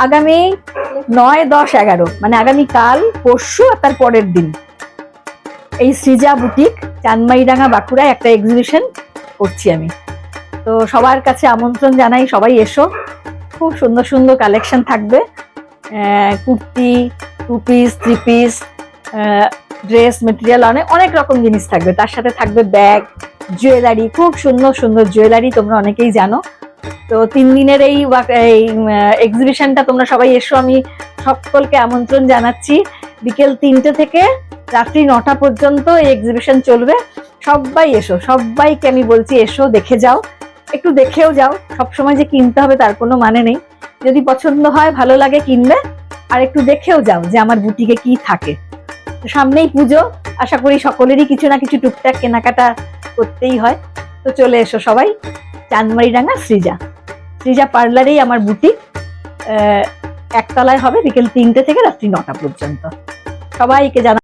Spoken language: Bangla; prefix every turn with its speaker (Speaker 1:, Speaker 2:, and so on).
Speaker 1: আগামী 9, 10, 11 মানে আগামীকাল, পরশু আর তার পরের দিন এই সৃজা বুটিক চাঁদমাইডাঙ্গা বাঁকুড়ায় একটা এক্সিবিশন করছি আমি। তো সবার কাছে আমন্ত্রণ জানাই, সবাই এসো। খুব সুন্দর সুন্দর কালেকশন থাকবে, kurti, 2 piece, 3 piece, dress material, অনেক রকম জিনিস থাকবে। তার সাথে থাকবে ব্যাগ, জুয়েলারি, খুব সুন্দর সুন্দর জুয়েলারি, তোমরা অনেকেই জানো। তো 3 দিনের এই এক্সিবিশনটা তোমরা সবাই এসো, আমি সকলকে আমন্ত্রণ জানাচ্ছি। বিকেল 3টে থেকে রাত্রি 9টা পর্যন্ত এই এক্সিবিশন চলবে। সবাই এসো, সবাইকে আমি বলছি এসো, দেখে যাও, একটু দেখেও যাও। সবসময় যে কিনতে হবে তার কোনো মানে নেই, যদি পছন্দ হয়, ভালো লাগে, কিনবে। আর একটু দেখেও যাও যে আমার বুটিকে কি থাকে। সামনেই পুজো, আশা করি সকলেরই কিছু না কিছু টুকটাক কেনাকাটা করতেই হয়। তো চলে এসো সবাই, চাঁদমাইডাঙ্গা সৃজা পার্লারেই আমার বুটিক, একতলায় হবে, বিকেল 3টে থেকে রাত্রি 9টা পর্যন্ত। সবাইকে জানা।